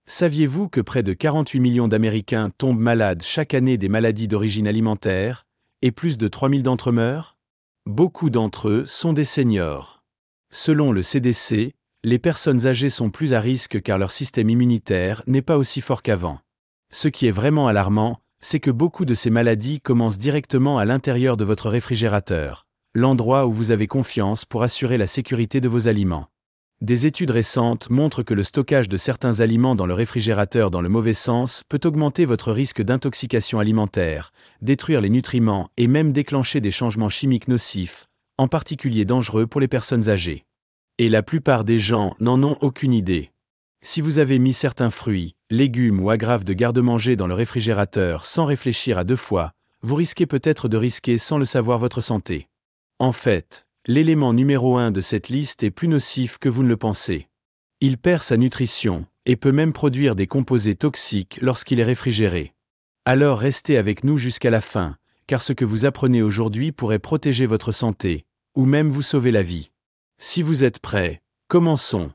Saviez-vous que près de 48 millions d'Américains tombent malades chaque année des maladies d'origine alimentaire, et plus de 3000 d'entre eux meurent? Beaucoup d'entre eux sont des seniors. Selon le CDC, les personnes âgées sont plus à risque car leur système immunitaire n'est pas aussi fort qu'avant. Ce qui est vraiment alarmant, c'est que beaucoup de ces maladies commencent directement à l'intérieur de votre réfrigérateur, l'endroit où vous avez confiance pour assurer la sécurité de vos aliments. Des études récentes montrent que le stockage de certains aliments dans le réfrigérateur dans le mauvais sens peut augmenter votre risque d'intoxication alimentaire, détruire les nutriments et même déclencher des changements chimiques nocifs, en particulier dangereux pour les personnes âgées. Et la plupart des gens n'en ont aucune idée. Si vous avez mis certains fruits, légumes ou agrafes de garde-manger dans le réfrigérateur sans réfléchir à deux fois, vous risquez peut-être de risquer sans le savoir votre santé. En fait, l'élément numéro 1 de cette liste est plus nocif que vous ne le pensez. Il perd sa nutrition, et peut même produire des composés toxiques lorsqu'il est réfrigéré. Alors restez avec nous jusqu'à la fin, car ce que vous apprenez aujourd'hui pourrait protéger votre santé, ou même vous sauver la vie. Si vous êtes prêts, commençons.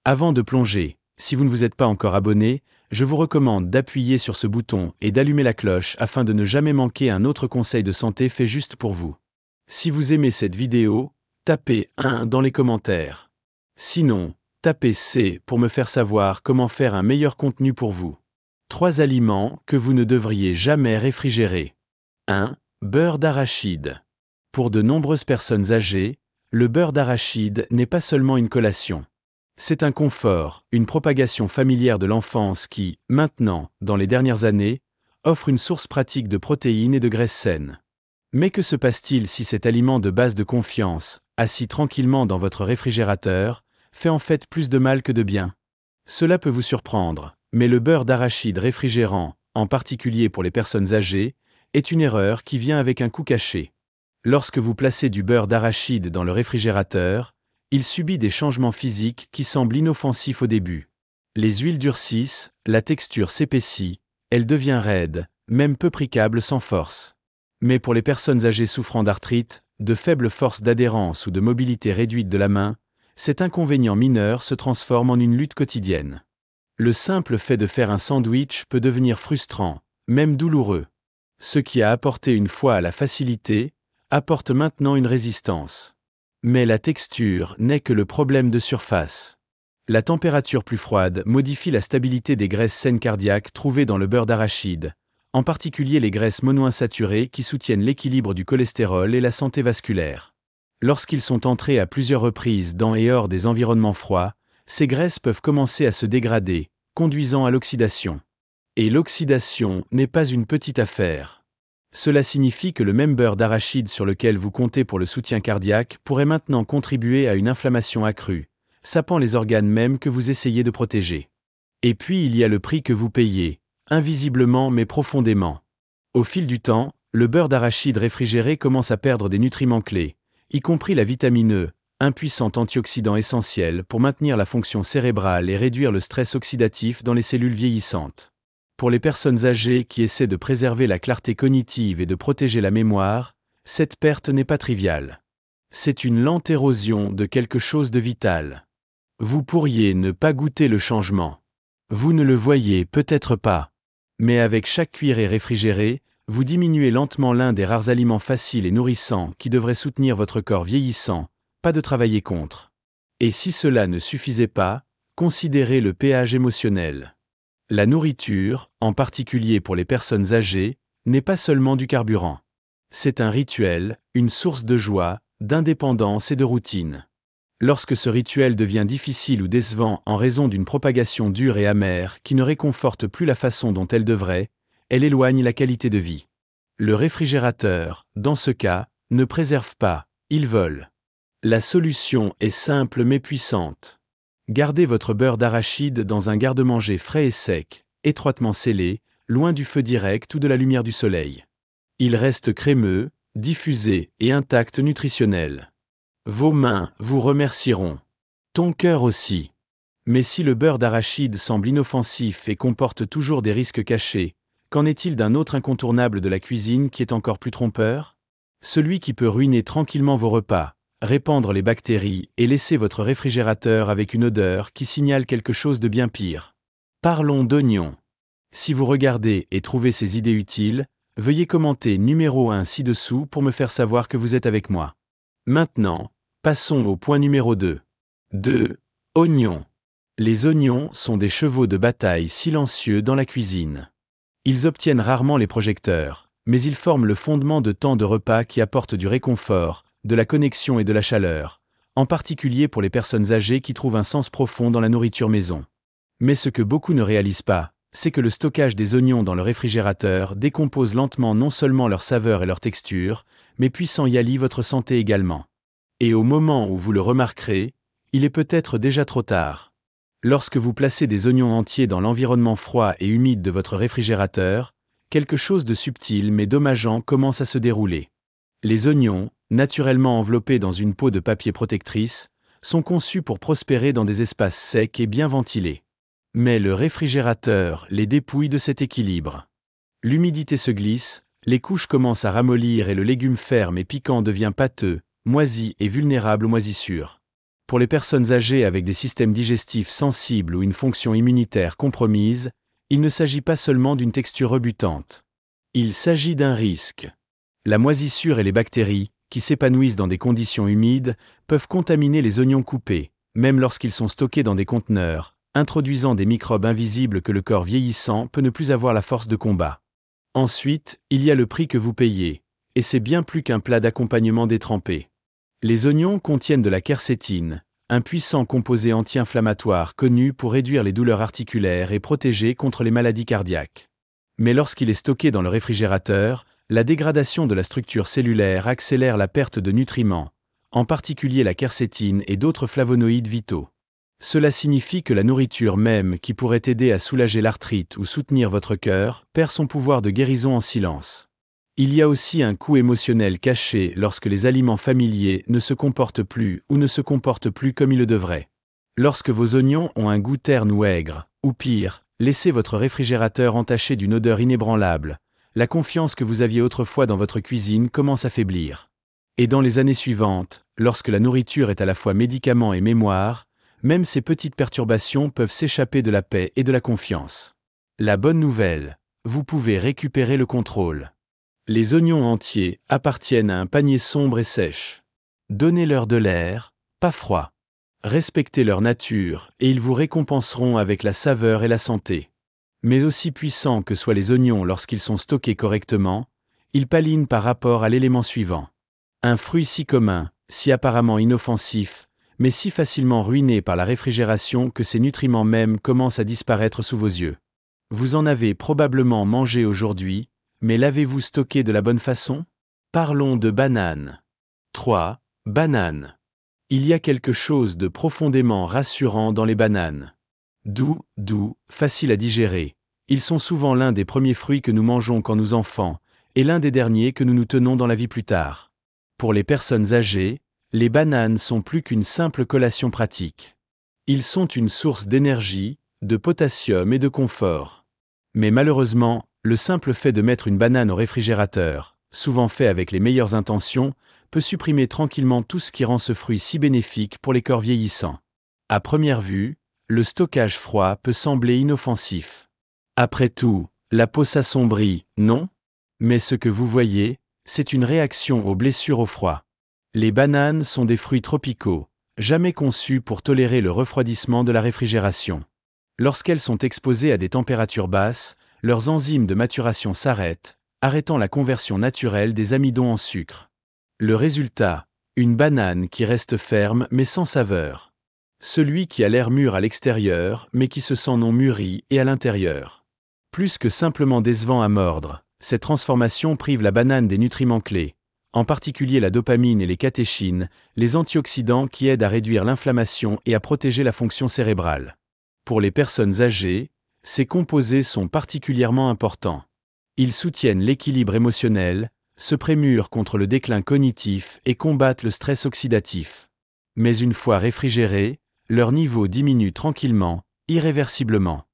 Avant de plonger, si vous ne vous êtes pas encore abonné, je vous recommande d'appuyer sur ce bouton et d'allumer la cloche afin de ne jamais manquer un autre conseil de santé fait juste pour vous. Si vous aimez cette vidéo, tapez 1 dans les commentaires. Sinon, tapez C pour me faire savoir comment faire un meilleur contenu pour vous. 3 aliments que vous ne devriez jamais réfrigérer. 1. Beurre d'arachide. Pour de nombreuses personnes âgées, le beurre d'arachide n'est pas seulement une collation. C'est un confort, une propagation familière de l'enfance qui, maintenant, dans les dernières années, offre une source pratique de protéines et de graisses saines. Mais que se passe-t-il si cet aliment de base de confiance, assis tranquillement dans votre réfrigérateur, fait en fait plus de mal que de bien? Cela peut vous surprendre, mais le beurre d'arachide réfrigérant, en particulier pour les personnes âgées, est une erreur qui vient avec un coût caché. Lorsque vous placez du beurre d'arachide dans le réfrigérateur, il subit des changements physiques qui semblent inoffensifs au début. Les huiles durcissent, la texture s'épaissit, elle devient raide, même peu prickable sans force. Mais pour les personnes âgées souffrant d'arthrite, de faible force d'adhérence ou de mobilité réduite de la main, cet inconvénient mineur se transforme en une lutte quotidienne. Le simple fait de faire un sandwich peut devenir frustrant, même douloureux. Ce qui a apporté une fois à la facilité, apporte maintenant une résistance. Mais la texture n'est que le problème de surface. La température plus froide modifie la stabilité des graisses saines cardiaques trouvées dans le beurre d'arachide, en particulier les graisses monoinsaturées qui soutiennent l'équilibre du cholestérol et la santé vasculaire. Lorsqu'ils sont entrés à plusieurs reprises dans et hors des environnements froids, ces graisses peuvent commencer à se dégrader, conduisant à l'oxydation. Et l'oxydation n'est pas une petite affaire. Cela signifie que le même beurre d'arachide sur lequel vous comptez pour le soutien cardiaque pourrait maintenant contribuer à une inflammation accrue, sapant les organes même que vous essayez de protéger. Et puis il y a le prix que vous payez, invisiblement mais profondément. Au fil du temps, le beurre d'arachide réfrigéré commence à perdre des nutriments clés, y compris la vitamine E, un puissant antioxydant essentiel pour maintenir la fonction cérébrale et réduire le stress oxydatif dans les cellules vieillissantes. Pour les personnes âgées qui essaient de préserver la clarté cognitive et de protéger la mémoire, cette perte n'est pas triviale. C'est une lente érosion de quelque chose de vital. Vous pourriez ne pas goûter le changement. Vous ne le voyez peut-être pas. Mais avec chaque cuillerée réfrigérée, vous diminuez lentement l'un des rares aliments faciles et nourrissants qui devraient soutenir votre corps vieillissant, pas de travailler contre. Et si cela ne suffisait pas, considérez le péage émotionnel. La nourriture, en particulier pour les personnes âgées, n'est pas seulement du carburant. C'est un rituel, une source de joie, d'indépendance et de routine. Lorsque ce rituel devient difficile ou décevant en raison d'une propagation dure et amère qui ne réconforte plus la façon dont elle devrait, elle éloigne la qualité de vie. Le réfrigérateur, dans ce cas, ne préserve pas, il vole. La solution est simple mais puissante. Gardez votre beurre d'arachide dans un garde-manger frais et sec, étroitement scellé, loin du feu direct ou de la lumière du soleil. Il reste crémeux, diffusé et intact nutritionnel. Vos mains vous remercieront. Ton cœur aussi. Mais si le beurre d'arachide semble inoffensif et comporte toujours des risques cachés, qu'en est-il d'un autre incontournable de la cuisine qui est encore plus trompeur? Celui qui peut ruiner tranquillement vos repas, répandre les bactéries et laisser votre réfrigérateur avec une odeur qui signale quelque chose de bien pire. Parlons d'oignons. Si vous regardez et trouvez ces idées utiles, veuillez commenter numéro 1 ci-dessous pour me faire savoir que vous êtes avec moi. Maintenant, passons au point numéro 2. 2. Oignons. Les oignons sont des chevaux de bataille silencieux dans la cuisine. Ils obtiennent rarement les projecteurs, mais ils forment le fondement de tant de repas qui apportent du réconfort, de la connexion et de la chaleur, en particulier pour les personnes âgées qui trouvent un sens profond dans la nourriture maison. Mais ce que beaucoup ne réalisent pas, c'est que le stockage des oignons dans le réfrigérateur décompose lentement non seulement leur saveur et leur texture, mais puissant y allie votre santé également. Et au moment où vous le remarquerez, il est peut-être déjà trop tard. Lorsque vous placez des oignons entiers dans l'environnement froid et humide de votre réfrigérateur, quelque chose de subtil mais dommageant commence à se dérouler. Les oignons, naturellement enveloppés dans une peau de papier protectrice, sont conçus pour prospérer dans des espaces secs et bien ventilés. Mais le réfrigérateur les dépouille de cet équilibre. L'humidité se glisse, les couches commencent à ramollir et le légume ferme et piquant devient pâteux, moisi et vulnérable aux moisissures. Pour les personnes âgées avec des systèmes digestifs sensibles ou une fonction immunitaire compromise, il ne s'agit pas seulement d'une texture rebutante. Il s'agit d'un risque. La moisissure et les bactéries, qui s'épanouissent dans des conditions humides, peuvent contaminer les oignons coupés, même lorsqu'ils sont stockés dans des conteneurs, introduisant des microbes invisibles que le corps vieillissant peut ne plus avoir la force de combat. Ensuite, il y a le prix que vous payez, et c'est bien plus qu'un plat d'accompagnement détrempé. Les oignons contiennent de la quercétine, un puissant composé anti-inflammatoire connu pour réduire les douleurs articulaires et protéger contre les maladies cardiaques. Mais lorsqu'il est stocké dans le réfrigérateur, la dégradation de la structure cellulaire accélère la perte de nutriments, en particulier la quercétine et d'autres flavonoïdes vitaux. Cela signifie que la nourriture même qui pourrait aider à soulager l'arthrite ou soutenir votre cœur perd son pouvoir de guérison en silence. Il y a aussi un coût émotionnel caché lorsque les aliments familiers ne se comportent plus ou ne se comportent plus comme ils le devraient. Lorsque vos oignons ont un goût terne ou aigre, ou pire, laissez votre réfrigérateur entaché d'une odeur inébranlable. La confiance que vous aviez autrefois dans votre cuisine commence à faiblir. Et dans les années suivantes, lorsque la nourriture est à la fois médicament et mémoire, même ces petites perturbations peuvent s'échapper de la paix et de la confiance. La bonne nouvelle, vous pouvez récupérer le contrôle. Les oignons entiers appartiennent à un panier sombre et sèche. Donnez-leur de l'air, pas froid. Respectez leur nature et ils vous récompenseront avec la saveur et la santé. Mais aussi puissants que soient les oignons lorsqu'ils sont stockés correctement, ils palinent par rapport à l'élément suivant. Un fruit si commun, si apparemment inoffensif, mais si facilement ruiné par la réfrigération que ses nutriments même commencent à disparaître sous vos yeux. Vous en avez probablement mangé aujourd'hui, mais l'avez-vous stocké de la bonne façon? Parlons de bananes. 3. Bananes. Il y a quelque chose de profondément rassurant dans les bananes. Doux, facile à digérer. Ils sont souvent l'un des premiers fruits que nous mangeons quand nous enfants, et l'un des derniers que nous nous tenons dans la vie plus tard. Pour les personnes âgées, les bananes sont plus qu'une simple collation pratique. Ils sont une source d'énergie, de potassium et de confort. Mais malheureusement, le simple fait de mettre une banane au réfrigérateur, souvent fait avec les meilleures intentions, peut supprimer tranquillement tout ce qui rend ce fruit si bénéfique pour les corps vieillissants. À première vue, le stockage froid peut sembler inoffensif. Après tout, la peau s'assombrit, non? Mais ce que vous voyez, c'est une réaction aux blessures au froid. Les bananes sont des fruits tropicaux, jamais conçus pour tolérer le refroidissement de la réfrigération. Lorsqu'elles sont exposées à des températures basses, leurs enzymes de maturation s'arrêtent, arrêtant la conversion naturelle des amidons en sucre. Le résultat, une banane qui reste ferme mais sans saveur. Celui qui a l'air mûr à l'extérieur mais qui se sent non mûri et à l'intérieur. Plus que simplement décevant à mordre, cette transformation prive la banane des nutriments clés, en particulier la dopamine et les catéchines, les antioxydants qui aident à réduire l'inflammation et à protéger la fonction cérébrale. Pour les personnes âgées, ces composés sont particulièrement importants. Ils soutiennent l'équilibre émotionnel, se prémurent contre le déclin cognitif et combattent le stress oxydatif. Mais une fois réfrigérés, leur niveau diminue tranquillement, irréversiblement.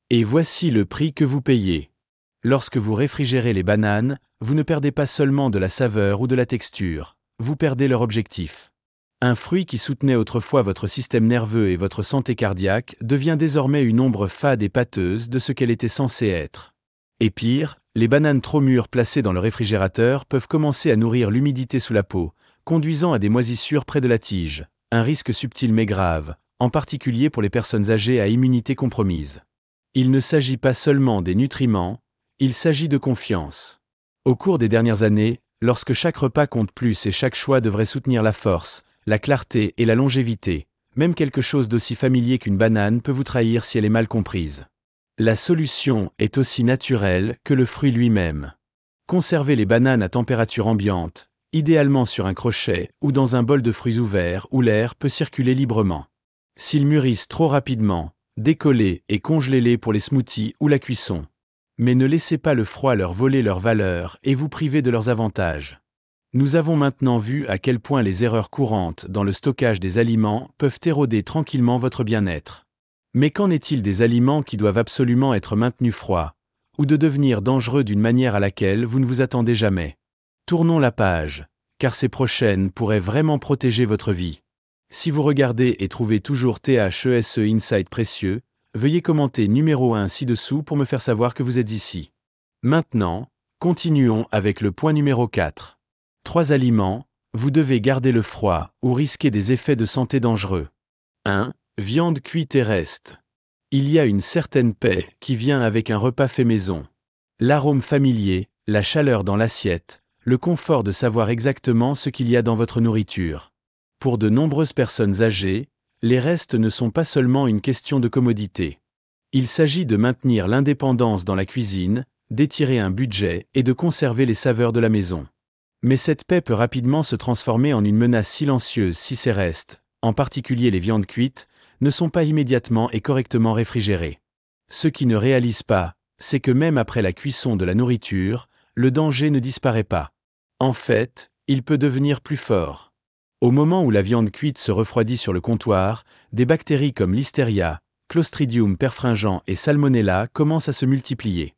Et voici le prix que vous payez. Lorsque vous réfrigérez les bananes, vous ne perdez pas seulement de la saveur ou de la texture, vous perdez leur objectif. Un fruit qui soutenait autrefois votre système nerveux et votre santé cardiaque devient désormais une ombre fade et pâteuse de ce qu'elle était censée être. Et pire, les bananes trop mûres placées dans le réfrigérateur peuvent commencer à nourrir l'humidité sous la peau, conduisant à des moisissures près de la tige, un risque subtil mais grave, en particulier pour les personnes âgées à immunité compromise. Il ne s'agit pas seulement des nutriments, il s'agit de confiance. Au cours des dernières années, lorsque chaque repas compte plus et chaque choix devrait soutenir la force, la clarté et la longévité, même quelque chose d'aussi familier qu'une banane peut vous trahir si elle est mal comprise. La solution est aussi naturelle que le fruit lui-même. Conservez les bananes à température ambiante, idéalement sur un crochet ou dans un bol de fruits ouverts où l'air peut circuler librement. S'ils mûrissent trop rapidement, décollez et congelez-les pour les smoothies ou la cuisson. Mais ne laissez pas le froid leur voler leur valeur et vous priver de leurs avantages. Nous avons maintenant vu à quel point les erreurs courantes dans le stockage des aliments peuvent éroder tranquillement votre bien-être. Mais qu'en est-il des aliments qui doivent absolument être maintenus froids, ou de devenir dangereux d'une manière à laquelle vous ne vous attendez jamais? Tournons la page, car ces prochaines pourraient vraiment protéger votre vie. Si vous regardez et trouvez toujours THESE Insight précieux, veuillez commenter numéro 1 ci-dessous pour me faire savoir que vous êtes ici. Maintenant, continuons avec le point numéro 4. 3 aliments, vous devez garder le froid ou risquer des effets de santé dangereux. 1. Viande cuite et reste. Il y a une certaine paix qui vient avec un repas fait maison. L'arôme familier, la chaleur dans l'assiette, le confort de savoir exactement ce qu'il y a dans votre nourriture. Pour de nombreuses personnes âgées, les restes ne sont pas seulement une question de commodité. Il s'agit de maintenir l'indépendance dans la cuisine, d'étirer un budget et de conserver les saveurs de la maison. Mais cette paix peut rapidement se transformer en une menace silencieuse si ces restes, en particulier les viandes cuites, ne sont pas immédiatement et correctement réfrigérés. Ce qui ne réalisent pas, c'est que même après la cuisson de la nourriture, le danger ne disparaît pas. En fait, il peut devenir plus fort. Au moment où la viande cuite se refroidit sur le comptoir, des bactéries comme Listeria, Clostridium perfringens et Salmonella commencent à se multiplier.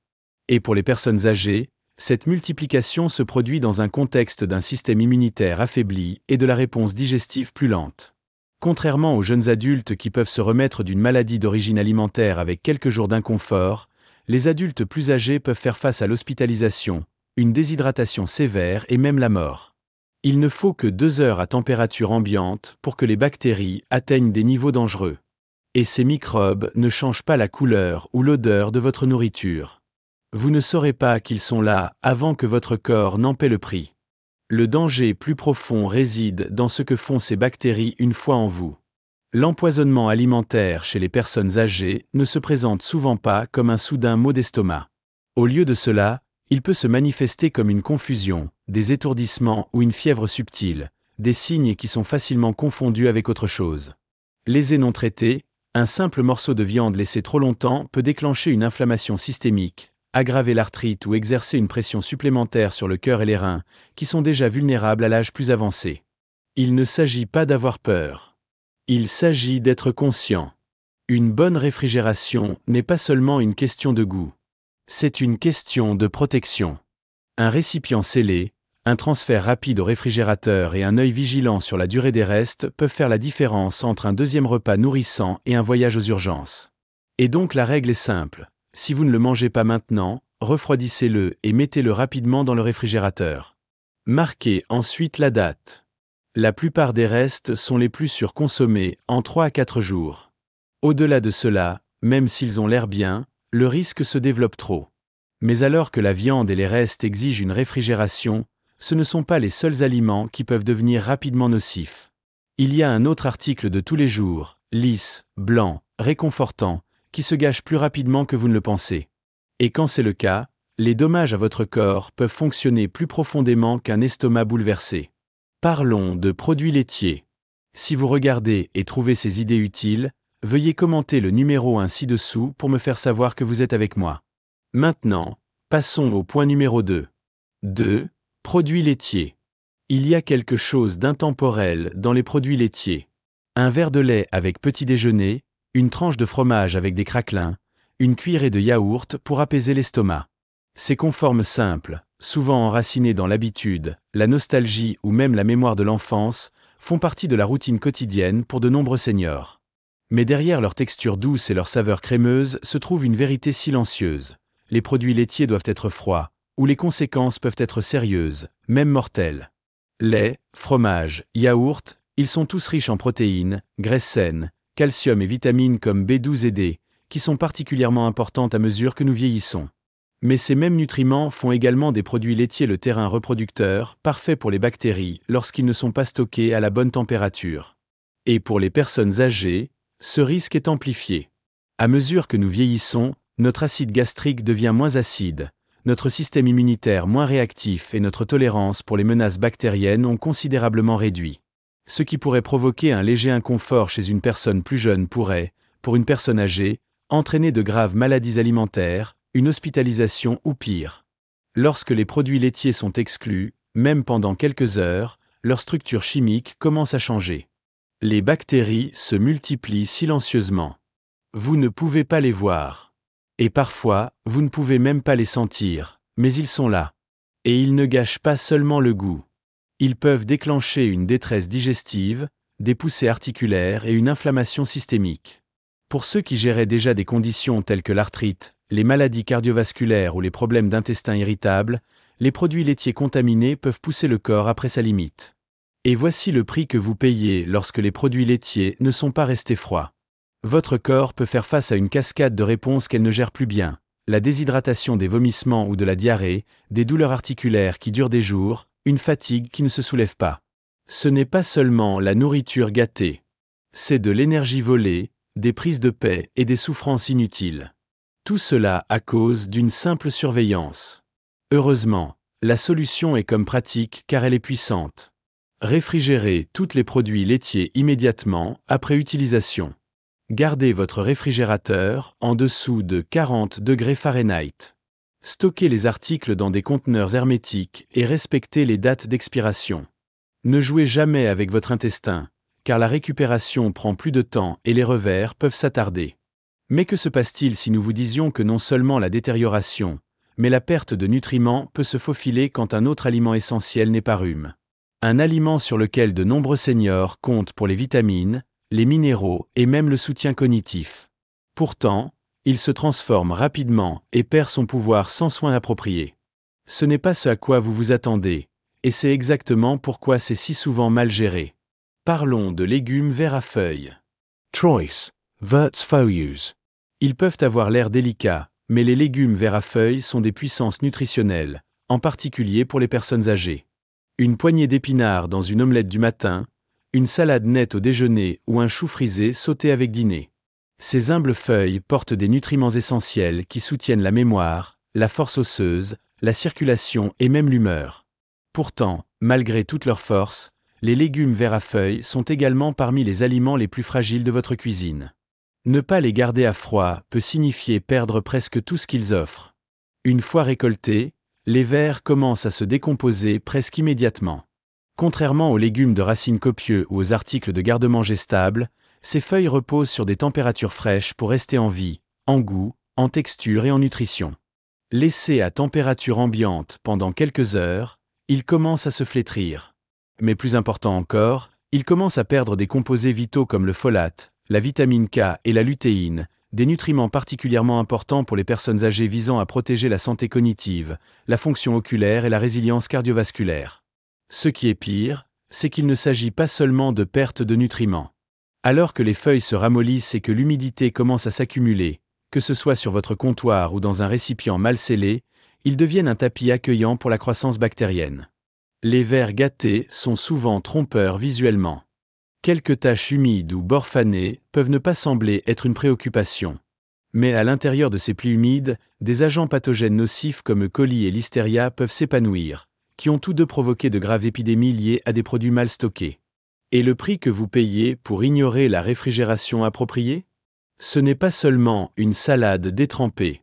Et pour les personnes âgées, cette multiplication se produit dans un contexte d'un système immunitaire affaibli et de la réponse digestive plus lente. Contrairement aux jeunes adultes qui peuvent se remettre d'une maladie d'origine alimentaire avec quelques jours d'inconfort, les adultes plus âgés peuvent faire face à l'hospitalisation, une déshydratation sévère et même la mort. Il ne faut que 2 heures à température ambiante pour que les bactéries atteignent des niveaux dangereux. Et ces microbes ne changent pas la couleur ou l'odeur de votre nourriture. Vous ne saurez pas qu'ils sont là avant que votre corps n'en paie le prix. Le danger plus profond réside dans ce que font ces bactéries une fois en vous. L'empoisonnement alimentaire chez les personnes âgées ne se présente souvent pas comme un soudain maux d'estomac. Au lieu de cela, il peut se manifester comme une confusion, des étourdissements ou une fièvre subtile, des signes qui sont facilement confondus avec autre chose. Lésés non traités, un simple morceau de viande laissé trop longtemps peut déclencher une inflammation systémique, aggraver l'arthrite ou exercer une pression supplémentaire sur le cœur et les reins, qui sont déjà vulnérables à l'âge plus avancé. Il ne s'agit pas d'avoir peur. Il s'agit d'être conscient. Une bonne réfrigération n'est pas seulement une question de goût. C'est une question de protection. Un récipient scellé, un transfert rapide au réfrigérateur et un œil vigilant sur la durée des restes peuvent faire la différence entre un deuxième repas nourrissant et un voyage aux urgences. Et donc la règle est simple. Si vous ne le mangez pas maintenant, refroidissez-le et mettez-le rapidement dans le réfrigérateur. Marquez ensuite la date. La plupart des restes sont les plus surconsommés en 3 à 4 jours. Au-delà de cela, même s'ils ont l'air bien, le risque se développe trop. Mais alors que la viande et les restes exigent une réfrigération, ce ne sont pas les seuls aliments qui peuvent devenir rapidement nocifs. Il y a un autre article de tous les jours, lisse, blanc, réconfortant, qui se gâche plus rapidement que vous ne le pensez. Et quand c'est le cas, les dommages à votre corps peuvent fonctionner plus profondément qu'un estomac bouleversé. Parlons de produits laitiers. Si vous regardez et trouvez ces idées utiles, veuillez commenter le numéro 1 ci-dessous pour me faire savoir que vous êtes avec moi. Maintenant, passons au point numéro 2. 2. Produits laitiers. Il y a quelque chose d'intemporel dans les produits laitiers. Un verre de lait avec petit déjeuner, une tranche de fromage avec des craquelins, une cuillerée de yaourt pour apaiser l'estomac. Ces conformes simples, souvent enracinés dans l'habitude, la nostalgie ou même la mémoire de l'enfance, font partie de la routine quotidienne pour de nombreux seniors. Mais derrière leur texture douce et leur saveur crémeuse se trouve une vérité silencieuse. Les produits laitiers doivent être froids, ou les conséquences peuvent être sérieuses, même mortelles. Lait, fromage, yaourt, ils sont tous riches en protéines, graisses saines, calcium et vitamines comme B12 et D, qui sont particulièrement importantes à mesure que nous vieillissons. Mais ces mêmes nutriments font également des produits laitiers le terrain reproducteur, parfait pour les bactéries lorsqu'ils ne sont pas stockés à la bonne température. Et pour les personnes âgées, ce risque est amplifié. À mesure que nous vieillissons, notre acide gastrique devient moins acide, notre système immunitaire moins réactif et notre tolérance pour les menaces bactériennes ont considérablement réduit. Ce qui pourrait provoquer un léger inconfort chez une personne plus jeune pourrait, pour une personne âgée, entraîner de graves maladies alimentaires, une hospitalisation ou pire. Lorsque les produits laitiers sont exclus, même pendant quelques heures, leur structure chimique commence à changer. Les bactéries se multiplient silencieusement. Vous ne pouvez pas les voir. Et parfois, vous ne pouvez même pas les sentir, mais ils sont là. Et ils ne gâchent pas seulement le goût. Ils peuvent déclencher une détresse digestive, des poussées articulaires et une inflammation systémique. Pour ceux qui géraient déjà des conditions telles que l'arthrite, les maladies cardiovasculaires ou les problèmes d'intestin irritable, les produits laitiers contaminés peuvent pousser le corps après sa limite. Et voici le prix que vous payez lorsque les produits laitiers ne sont pas restés froids. Votre corps peut faire face à une cascade de réponses qu'elle ne gère plus bien, la déshydratation des vomissements ou de la diarrhée, des douleurs articulaires qui durent des jours, une fatigue qui ne se soulève pas. Ce n'est pas seulement la nourriture gâtée. C'est de l'énergie volée, des prises de paix et des souffrances inutiles. Tout cela à cause d'une simple surveillance. Heureusement, la solution est comme pratique car elle est puissante. Réfrigérez tous les produits laitiers immédiatement après utilisation. Gardez votre réfrigérateur en dessous de 40 degrés Fahrenheit. Stockez les articles dans des conteneurs hermétiques et respectez les dates d'expiration. Ne jouez jamais avec votre intestin, car la récupération prend plus de temps et les revers peuvent s'attarder. Mais que se passe-t-il si nous vous disions que non seulement la détérioration, mais la perte de nutriments peut se faufiler quand un autre aliment essentiel n'est pas rhume? Un aliment sur lequel de nombreux seniors comptent pour les vitamines, les minéraux et même le soutien cognitif. Pourtant, il se transforme rapidement et perd son pouvoir sans soin approprié. Ce n'est pas ce à quoi vous vous attendez, et c'est exactement pourquoi c'est si souvent mal géré. Parlons de légumes verts à feuilles. Choice, Wirtsfolios. Ils peuvent avoir l'air délicats, mais les légumes verts à feuilles sont des puissances nutritionnelles, en particulier pour les personnes âgées. Une poignée d'épinards dans une omelette du matin, une salade nette au déjeuner ou un chou frisé sauté avec dîner. Ces humbles feuilles portent des nutriments essentiels qui soutiennent la mémoire, la force osseuse, la circulation et même l'humeur. Pourtant, malgré toute leur force, les légumes verts à feuilles sont également parmi les aliments les plus fragiles de votre cuisine. Ne pas les garder à froid peut signifier perdre presque tout ce qu'ils offrent. Une fois récoltés, les vers commencent à se décomposer presque immédiatement. Contrairement aux légumes de racines copieux ou aux articles de garde-manger stables, ces feuilles reposent sur des températures fraîches pour rester en vie, en goût, en texture et en nutrition. Laissés à température ambiante pendant quelques heures, ils commencent à se flétrir. Mais plus important encore, ils commencent à perdre des composés vitaux comme le folate, la vitamine K et la lutéine, des nutriments particulièrement importants pour les personnes âgées visant à protéger la santé cognitive, la fonction oculaire et la résilience cardiovasculaire. Ce qui est pire, c'est qu'il ne s'agit pas seulement de perte de nutriments. Alors que les feuilles se ramollissent et que l'humidité commence à s'accumuler, que ce soit sur votre comptoir ou dans un récipient mal scellé, ils deviennent un tapis accueillant pour la croissance bactérienne. Les vers gâtés sont souvent trompeurs visuellement. Quelques taches humides ou bords fanés peuvent ne pas sembler être une préoccupation. Mais à l'intérieur de ces plis humides, des agents pathogènes nocifs comme E. coli et Listeria peuvent s'épanouir, qui ont tous deux provoqué de graves épidémies liées à des produits mal stockés. Et le prix que vous payez pour ignorer la réfrigération appropriée? Ce n'est pas seulement une salade détrempée.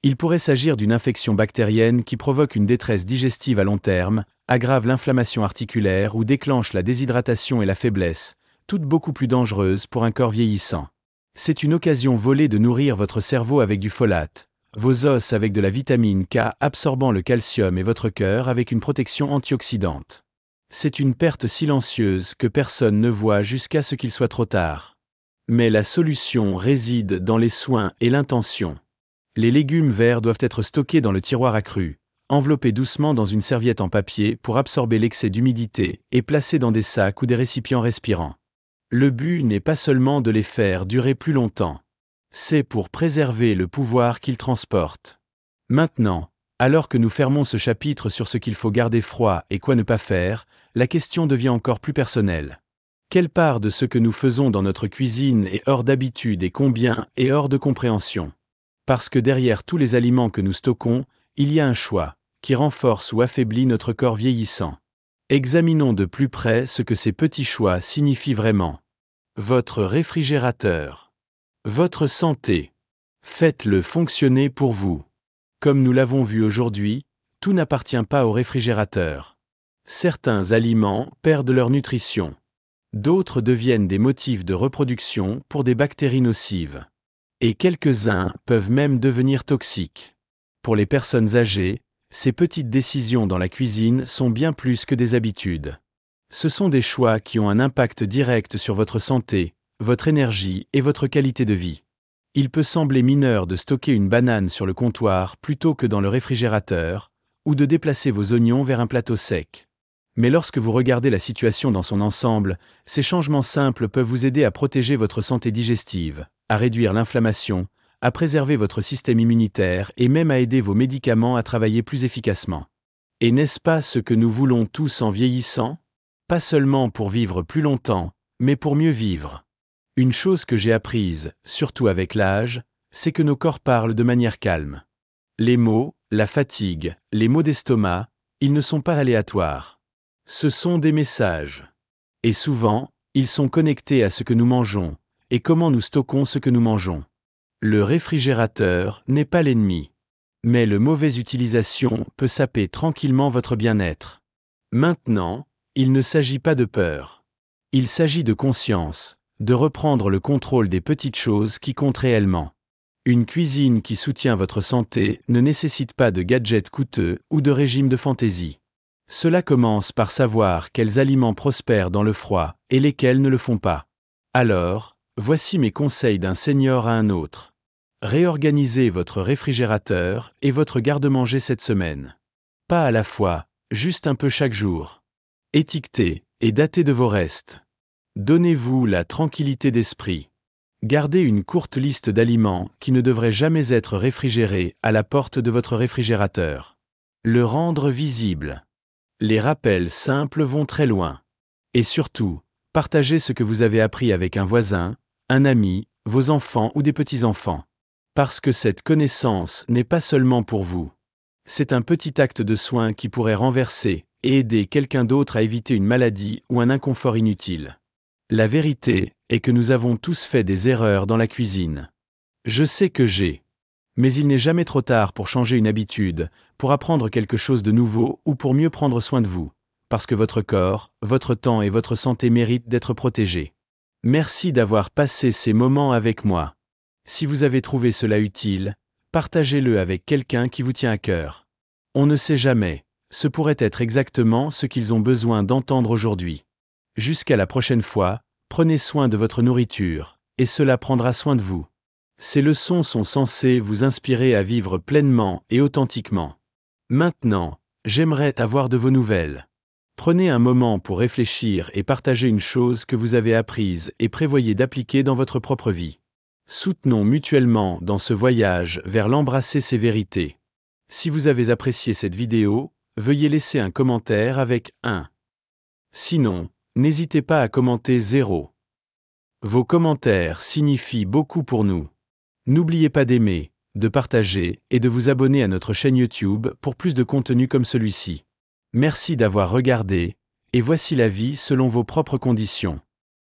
Il pourrait s'agir d'une infection bactérienne qui provoque une détresse digestive à long terme, aggrave l'inflammation articulaire ou déclenche la déshydratation et la faiblesse, toutes beaucoup plus dangereuses pour un corps vieillissant. C'est une occasion volée de nourrir votre cerveau avec du folate, vos os avec de la vitamine K absorbant le calcium et votre cœur avec une protection antioxydante. C'est une perte silencieuse que personne ne voit jusqu'à ce qu'il soit trop tard. Mais la solution réside dans les soins et l'intention. Les légumes verts doivent être stockés dans le tiroir à cru, enveloppés doucement dans une serviette en papier pour absorber l'excès d'humidité et placés dans des sacs ou des récipients respirants. Le but n'est pas seulement de les faire durer plus longtemps. C'est pour préserver le pouvoir qu'ils transportent. Maintenant, alors que nous fermons ce chapitre sur ce qu'il faut garder froid et quoi ne pas faire, la question devient encore plus personnelle. Quelle part de ce que nous faisons dans notre cuisine est hors d'habitude et combien est hors de compréhension? Parce que derrière tous les aliments que nous stockons, il y a un choix, qui renforce ou affaiblit notre corps vieillissant. Examinons de plus près ce que ces petits choix signifient vraiment. Votre réfrigérateur. Votre santé. Faites-le fonctionner pour vous. Comme nous l'avons vu aujourd'hui, tout n'appartient pas au réfrigérateur. Certains aliments perdent leur nutrition. D'autres deviennent des motifs de reproduction pour des bactéries nocives. Et quelques-uns peuvent même devenir toxiques. Pour les personnes âgées, ces petites décisions dans la cuisine sont bien plus que des habitudes. Ce sont des choix qui ont un impact direct sur votre santé, votre énergie et votre qualité de vie. Il peut sembler mineur de stocker une banane sur le comptoir plutôt que dans le réfrigérateur, ou de déplacer vos oignons vers un plateau sec. Mais lorsque vous regardez la situation dans son ensemble, ces changements simples peuvent vous aider à protéger votre santé digestive, à réduire l'inflammation, à préserver votre système immunitaire et même à aider vos médicaments à travailler plus efficacement. Et n'est-ce pas ce que nous voulons tous en vieillissant? Pas seulement pour vivre plus longtemps, mais pour mieux vivre. Une chose que j'ai apprise, surtout avec l'âge, c'est que nos corps parlent de manière calme. Les maux, la fatigue, les maux d'estomac, ils ne sont pas aléatoires. Ce sont des messages. Et souvent, ils sont connectés à ce que nous mangeons, et comment nous stockons ce que nous mangeons. Le réfrigérateur n'est pas l'ennemi. Mais la mauvaise utilisation peut saper tranquillement votre bien-être. Maintenant, il ne s'agit pas de peur. Il s'agit de conscience, de reprendre le contrôle des petites choses qui comptent réellement. Une cuisine qui soutient votre santé ne nécessite pas de gadgets coûteux ou de régimes de fantaisie. Cela commence par savoir quels aliments prospèrent dans le froid et lesquels ne le font pas. Alors, voici mes conseils d'un senior à un autre. Réorganisez votre réfrigérateur et votre garde-manger cette semaine. Pas à la fois, juste un peu chaque jour. Étiquetez et datez de vos restes. Donnez-vous la tranquillité d'esprit. Gardez une courte liste d'aliments qui ne devraient jamais être réfrigérés à la porte de votre réfrigérateur. Le rendre visible. Les rappels simples vont très loin. Et surtout, partagez ce que vous avez appris avec un voisin, un ami, vos enfants ou des petits-enfants. Parce que cette connaissance n'est pas seulement pour vous. C'est un petit acte de soin qui pourrait renverser et aider quelqu'un d'autre à éviter une maladie ou un inconfort inutile. La vérité est que nous avons tous fait des erreurs dans la cuisine. Je sais que j'ai. Mais il n'est jamais trop tard pour changer une habitude, pour apprendre quelque chose de nouveau ou pour mieux prendre soin de vous, parce que votre corps, votre temps et votre santé méritent d'être protégés. Merci d'avoir passé ces moments avec moi. Si vous avez trouvé cela utile, partagez-le avec quelqu'un qui vous tient à cœur. On ne sait jamais, ce pourrait être exactement ce qu'ils ont besoin d'entendre aujourd'hui. Jusqu'à la prochaine fois, prenez soin de votre nourriture, et cela prendra soin de vous. Ces leçons sont censées vous inspirer à vivre pleinement et authentiquement. Maintenant, j'aimerais avoir de vos nouvelles. Prenez un moment pour réfléchir et partager une chose que vous avez apprise et prévoyez d'appliquer dans votre propre vie. Soutenons mutuellement dans ce voyage vers l'embrasser ces vérités. Si vous avez apprécié cette vidéo, veuillez laisser un commentaire avec 1. Sinon, n'hésitez pas à commenter 0. Vos commentaires signifient beaucoup pour nous. N'oubliez pas d'aimer, de partager et de vous abonner à notre chaîne YouTube pour plus de contenu comme celui-ci. Merci d'avoir regardé, et voici la vie selon vos propres conditions.